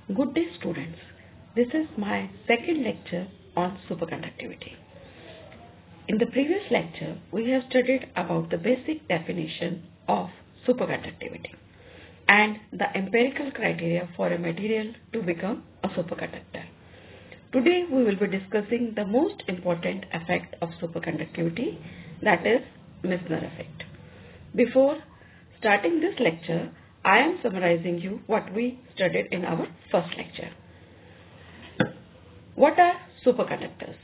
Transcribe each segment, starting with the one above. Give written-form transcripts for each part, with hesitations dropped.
Good day, students. This is my second lecture on superconductivity. In the previous lecture, we have studied about the basic definition of superconductivity and the empirical criteria for a material to become a superconductor. Today, we will be discussing the most important effect of superconductivity, that is Meissner effect. Before starting this lecture, I am summarizing you what we studied in our first lecture. What are superconductors?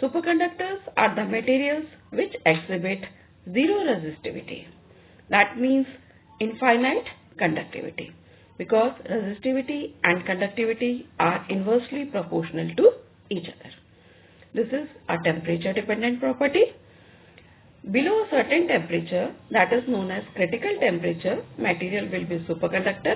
Superconductors are the materials which exhibit zero resistivity. That means infinite conductivity, because resistivity and conductivity are inversely proportional to each other. This is a temperature dependent property. Below a certain temperature, that is known as critical temperature, material will be superconductor,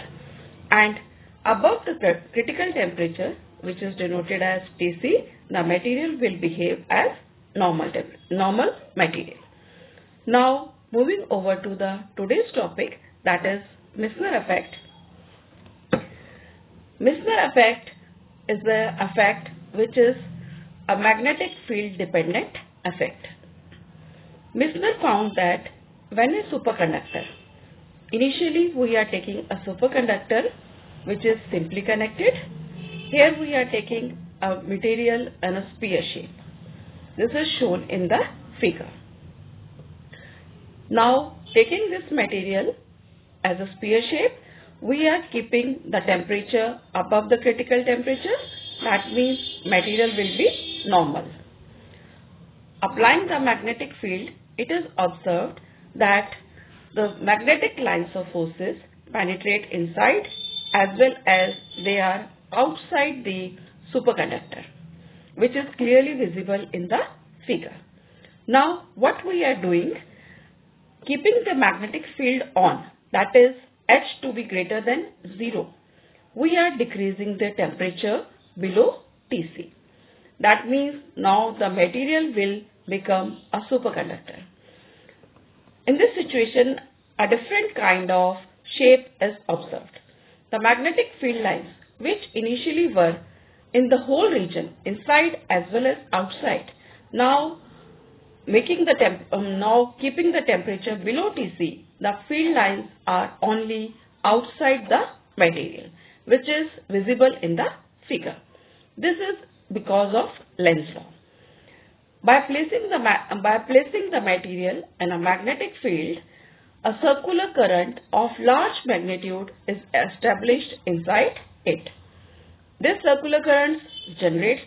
and above the critical temperature, which is denoted as Tc, the material will behave as normal material. Now, moving over to the today's topic, that is Meissner effect. Meissner effect is the effect which is a magnetic field dependent effect. Meissner found that when a superconductor, initially we are taking a superconductor which is simply connected. Here we are taking a material in a sphere shape. This is shown in the figure. Now, taking this material as a sphere shape, we are keeping the temperature above the critical temperature. That means material will be normal. Applying the magnetic field, it is observed that the magnetic lines of forces penetrate inside as well as they are outside the superconductor, which is clearly visible in the figure. Now, what we are doing, keeping the magnetic field on, that is H to be greater than 0, we are decreasing the temperature below Tc. That means now the material will become a superconductor. In this situation, a different kind of shape is observed. The magnetic field lines, which initially were in the whole region, inside as well as outside, now keeping the temperature below Tc, the field lines are only outside the material, which is visible in the figure. This is because of Lenz's law. By placing the material in a magnetic field, a circular current of large magnitude is established inside it. This circular current generates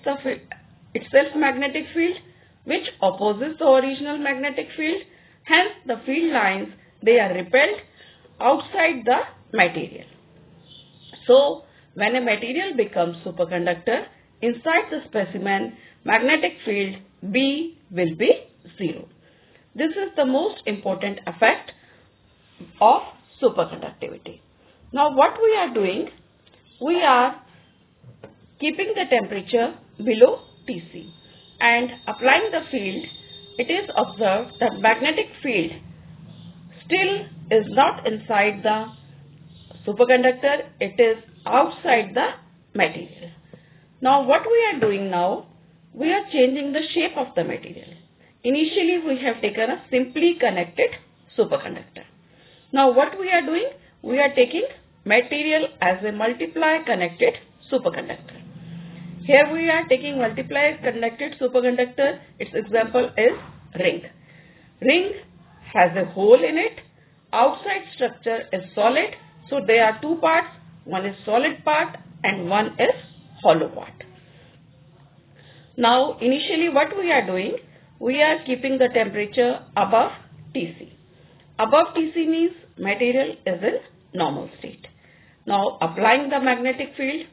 itself magnetic field, which opposes the original magnetic field. Hence, the field lines, they are repelled outside the material. So, when a material becomes superconductor, inside the specimen, magnetic field B will be 0. This is the most important effect of superconductivity. Now, what we are doing, we are keeping the temperature below Tc and applying the field. It is observed that magnetic field still is not inside the superconductor, it is outside the material. Now, what we are doing now, we are changing the shape of the material. Initially, we have taken a simply connected superconductor. Now, what we are doing, we are taking material as a multiply connected superconductor. Here we are taking multiply connected superconductor. Its example is ring. Ring has a hole in it. Outside structure is solid. So, there are two parts. One is solid part and one is hollow part. Now, initially what we are doing, we are keeping the temperature above Tc. Above Tc means material is in normal state. Now, applying the magnetic field,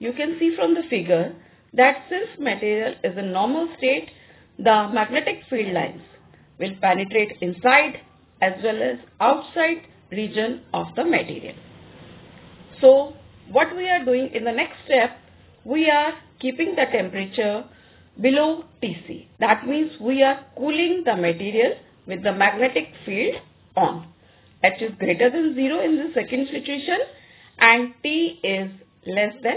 you can see from the figure that since material is in normal state, the magnetic field lines will penetrate inside as well as outside region of the material. So, what we are doing in the next step, we are keeping the temperature below Tc. That means we are cooling the material with the magnetic field on. H is greater than 0 in the second situation and T is less than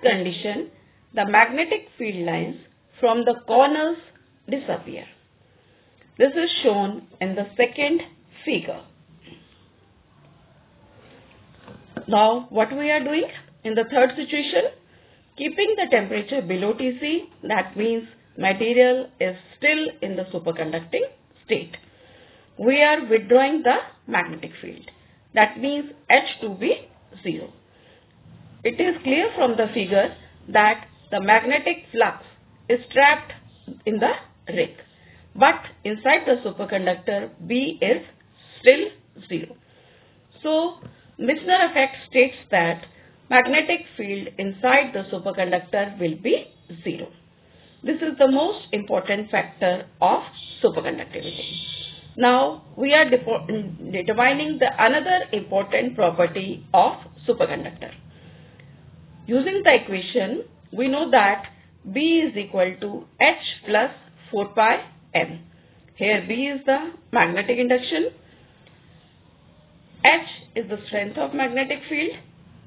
condition, the magnetic field lines from the corners disappear. This is shown in the second figure. Now, what we are doing in the third situation? Keeping the temperature below Tc, that means material is still in the superconducting state. We are withdrawing the magnetic field. That means H to be 0. It is clear from the figure that the magnetic flux is trapped in the ring. But inside the superconductor, B is still 0. So, Misner effect states that magnetic field inside the superconductor will be 0. This is the most important factor of superconductivity. Now, we are determining the another important property of superconductor. Using the equation, we know that B is equal to H plus 4 pi M. Here B is the magnetic induction, H is the strength of magnetic field,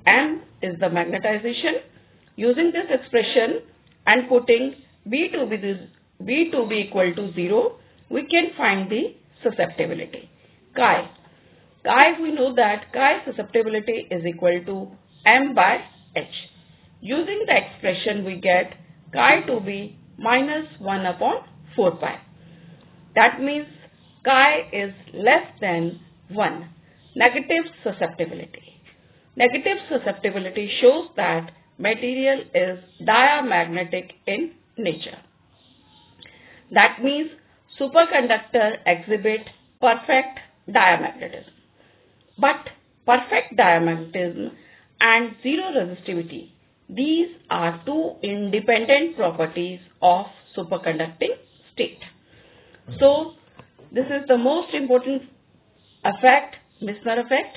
M is the magnetization. Using this expression and putting B to be equal to 0, we can find the susceptibility. Chi, we know that chi susceptibility is equal to M by H. Using the expression, we get chi to be minus 1 upon 4 pi. That means chi is less than 1. Negative susceptibility. Negative susceptibility shows that material is diamagnetic in nature. That means superconductor exhibit perfect diamagnetism. But perfect diamagnetism and zero resistivity, these are two independent properties of superconducting state. So, this is the most important effect, Misner effect.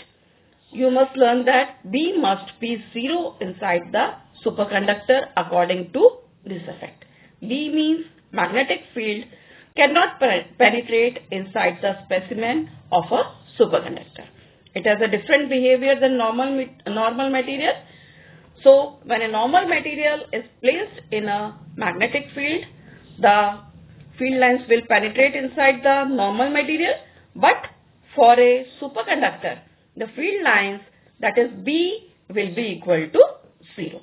You must learn that B must be 0 inside the superconductor according to this effect. B means magnetic field cannot penetrate inside the specimen of a superconductor. It has a different behavior than normal material. So, when a normal material is placed in a magnetic field, the field lines will penetrate inside the normal material, but for a superconductor, the field lines, that is B, will be equal to 0.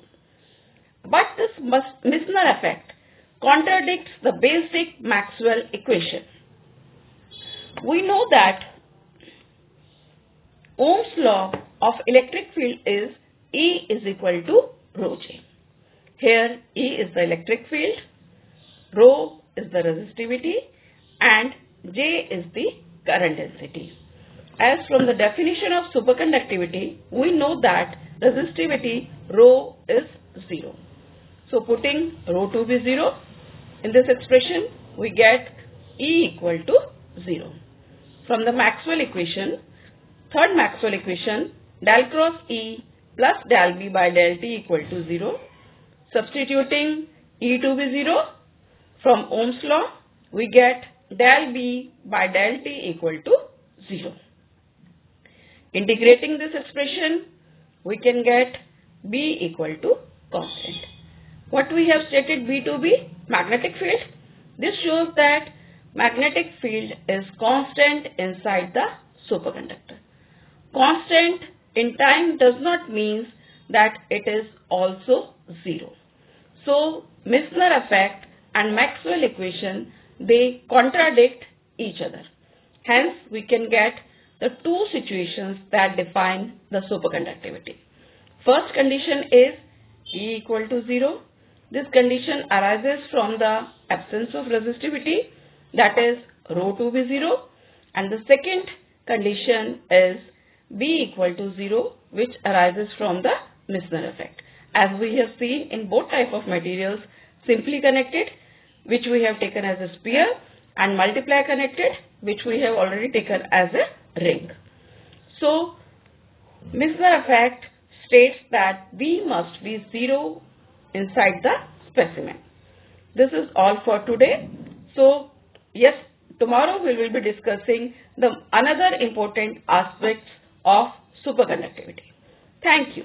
But this Misner effect contradicts the basic Maxwell equation. We know that Ohm's law of electric field is E is equal to rho J. Here E is the electric field, rho is the resistivity, and J is the current density. As from the definition of superconductivity, we know that resistivity rho is 0. So putting rho to be 0, in this expression we get E equal to 0. From the Maxwell equation, third Maxwell equation, del cross E plus del B by del T equal to 0. Substituting E to be 0, from Ohm's law, we get del B by del T equal to 0. Integrating this expression, we can get B equal to constant. What we have stated B to be magnetic field. This shows that magnetic field is constant inside the superconductor. Constant in time does not mean that it is also 0. So, Misner effect and Maxwell equation, they contradict each other. Hence, we can get the two situations that define the superconductivity. First condition is E equal to 0. This condition arises from the absence of resistivity, that is rho to be 0. And the second condition is B equal to 0, which arises from the Misner effect. As we have seen in both type of materials, simply connected, which we have taken as a sphere, and multiply connected, which we have already taken as a ring. So, Misner effect states that B must be 0 inside the specimen. This is all for today. So, yes, tomorrow we will be discussing the another important aspects of superconductivity. Thank you.